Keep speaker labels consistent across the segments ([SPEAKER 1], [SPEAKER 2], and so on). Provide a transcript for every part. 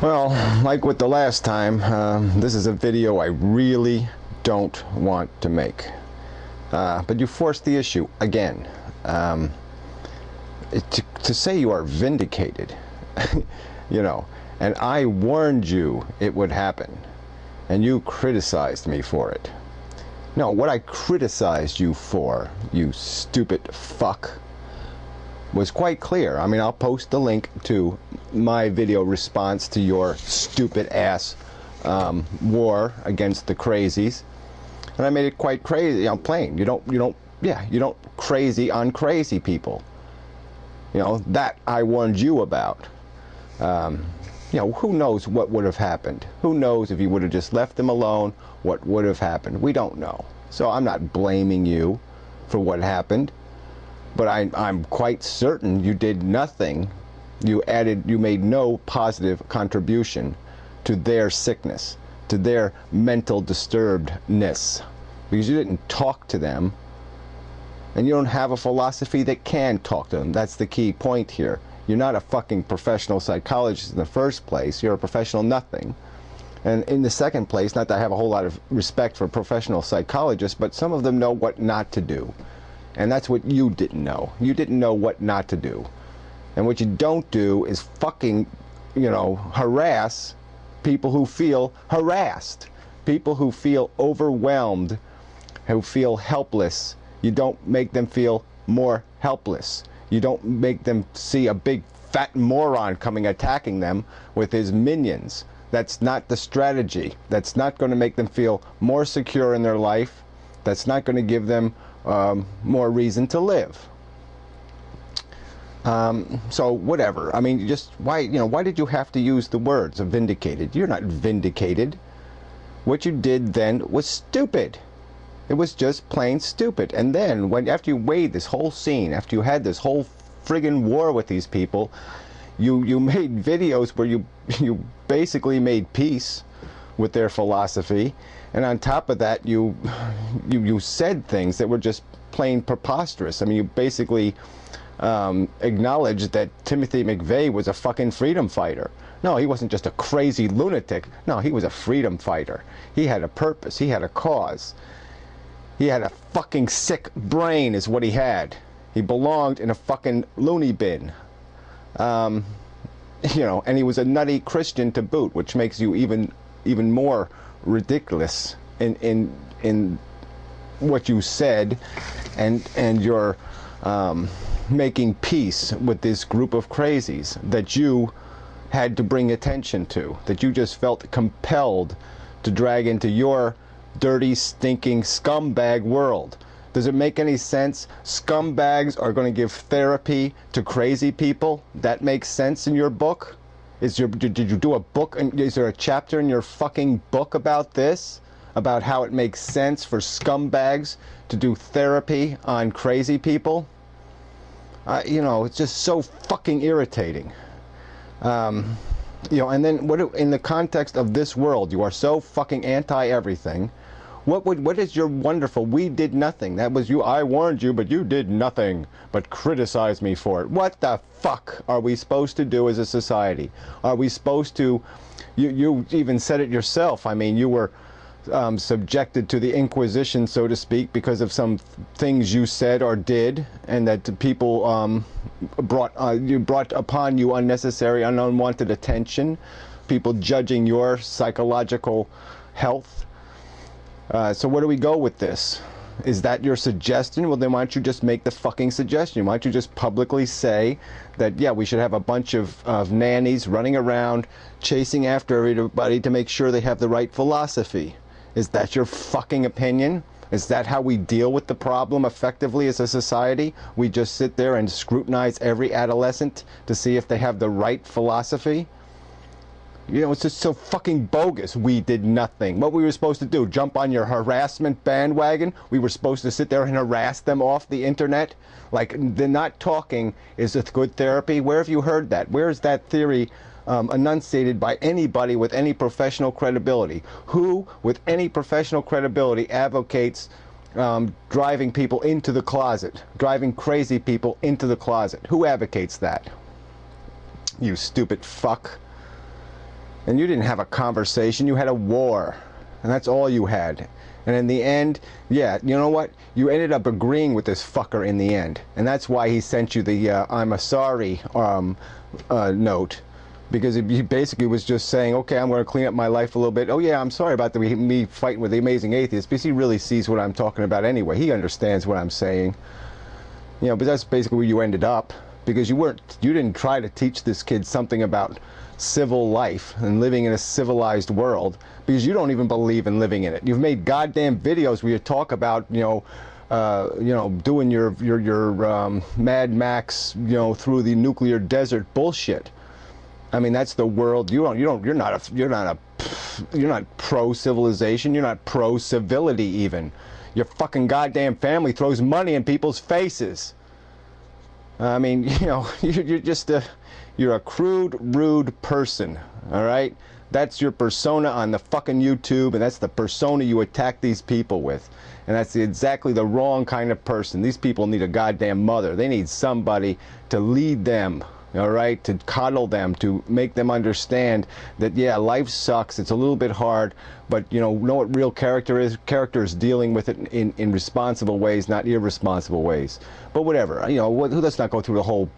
[SPEAKER 1] Well, like with the last time, this is a video I really don't want to make. But you forced the issue again. To say you are vindicated, you know, and I warned you it would happen, and you criticized me for it. No, what I criticized you for, you stupid fuck, was quite clear. I mean, I'll post the link to my video response to your stupid ass war against the crazies, and I made it quite crazy. I'm plain. You don't crazy on crazy people. You know that I warned you about. You know, who knows what would have happened? Who knows if you would have just left them alone? What would have happened? We don't know. So I'm not blaming you for what happened. But I'm quite certain you did nothing. You made no positive contribution to their sickness, to their mental disturbedness, because you didn't talk to them, and you don't have a philosophy that can talk to them. That's the key point here. You're not a fucking professional psychologist in the first place. You're a professional nothing. And in the second place, not that I have a whole lot of respect for professional psychologists, but some of them know what not to do. And that's what you didn't know. You didn't know what not to do. And what you don't do is fucking, you know, harass people who feel harassed. People who feel overwhelmed, who feel helpless. You don't make them feel more helpless. You don't make them see a big fat moron coming attacking them with his minions. That's not the strategy. That's not going to make them feel more secure in their life. That's not going to give them more reason to live. So whatever. I mean, just why did you have to use the words of vindicated? You're not vindicated. What you did then was stupid. It was just plain stupid. And then after you weighed this whole scene, after you had this whole friggin' war with these people, you made videos where you basically made peace with their philosophy, and on top of that you said things that were just plain preposterous. I mean, you basically acknowledged that Timothy McVeigh was a fucking freedom fighter. No, he wasn't just a crazy lunatic. No, he was a freedom fighter. He had a purpose. He had a cause. He had a fucking sick brain is what he had. He belonged in a fucking loony bin. You know, and he was a nutty Christian to boot, which makes you even more ridiculous in what you said, and your making peace with this group of crazies that you had to bring attention to, that you just felt compelled to drag into your dirty, stinking scumbag world. Does it make any sense? Scumbags are going to give therapy to crazy people? That makes sense in your book? Did you do a book? Is there a chapter in your fucking book about this? About how it makes sense for scumbags to do therapy on crazy people? You know, it's just so fucking irritating. You know, and then in the context of this world, you are so fucking anti-everything. What is your wonderful, we did nothing? That was you, I warned you, but you did nothing but criticize me for it. What the fuck are we supposed to do as a society? Are we supposed to, you even said it yourself, I mean, you were subjected to the Inquisition, so to speak, because of some things you said or did, and that people brought upon you unnecessary and unwanted attention, people judging your psychological health. So where do we go with this? Is that your suggestion? Well, then why don't you just make the fucking suggestion? Why don't you just publicly say that, yeah, we should have a bunch of nannies running around chasing after everybody to make sure they have the right philosophy? Is that your fucking opinion? Is that how we deal with the problem effectively as a society? We just sit there and scrutinize every adolescent to see if they have the right philosophy? You know, it's just so fucking bogus. We did nothing. What we were supposed to do, jump on your harassment bandwagon? We were supposed to sit there and harass them off the internet? Like, the not talking is a good therapy? Where have you heard that? Where is that theory enunciated by anybody with any professional credibility? Who, with any professional credibility, advocates driving people into the closet, driving crazy people into the closet? Who advocates that? You stupid fuck. And you didn't have a conversation, you had a war. And that's all you had. And in the end, yeah, you know what? You ended up agreeing with this fucker in the end. And that's why he sent you the I'm a sorry note. Because he basically was just saying, okay, I'm going to clean up my life a little bit. Oh yeah, I'm sorry about me fighting with the amazing atheist, because he really sees what I'm talking about anyway. He understands what I'm saying. You know, but that's basically where you ended up. Because you didn't try to teach this kid something about civil life and living in a civilized world, because you don't even believe in living in it. You've made goddamn videos where you talk about, doing your Mad Max, through the nuclear desert bullshit. I mean, that's the world. You're not pro-civilization. You're not pro-civility even. Your fucking goddamn family throws money in people's faces. I mean, you're just you're a crude, rude person, all right? That's your persona on the fucking YouTube, and that's the persona you attack these people with. And that's exactly the wrong kind of person. These people need a goddamn mother. They need somebody to lead them, all right? To coddle them, to make them understand that, yeah, life sucks. It's a little bit hard, but, know what real character is? Character is dealing with it in responsible ways, not irresponsible ways. But whatever, let's not go through the whole,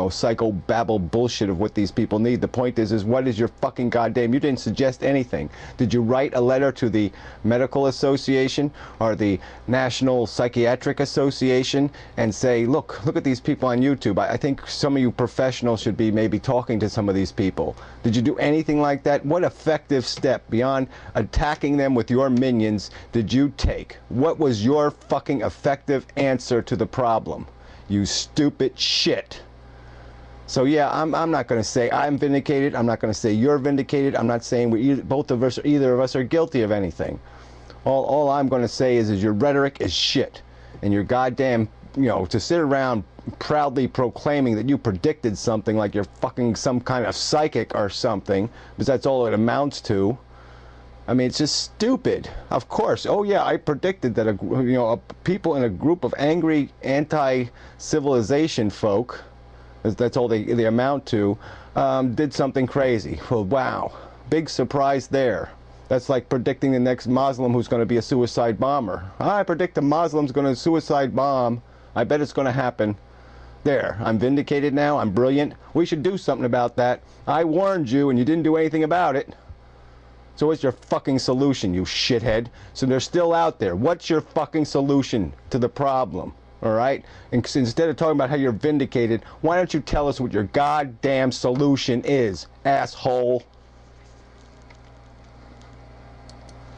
[SPEAKER 1] psycho-babble bullshit of what these people need. The point is what is your fucking goddamn, you didn't suggest anything. Did you write a letter to the Medical Association or the National Psychiatric Association and say, look at these people on YouTube. I think some of you professionals should be maybe talking to some of these people. Did you do anything like that? What effective step beyond attacking them with your minions did you take? What was your fucking effective answer to the problem? You stupid shit. So yeah, I'm not going to say I'm vindicated. I'm not going to say you're vindicated. I'm not saying both of us or either of us are guilty of anything. All I'm going to say is your rhetoric is shit. And your goddamn, to sit around proudly proclaiming that you predicted something like you're fucking some kind of psychic or something, because that's all it amounts to. I mean, it's just stupid. Of course. Oh yeah, I predicted that people in a group of angry anti-civilization folk, that's all they amount to, did something crazy. Well, wow, big surprise there. That's like predicting the next Muslim who's going to be a suicide bomber. I predict a Muslim's going to suicide bomb. I bet it's going to happen. There, I'm vindicated now. I'm brilliant. We should do something about that. I warned you and you didn't do anything about it. So what's your fucking solution, you shithead? So they're still out there. What's your fucking solution to the problem? All right? And instead of talking about how you're vindicated, why don't you tell us what your goddamn solution is, asshole?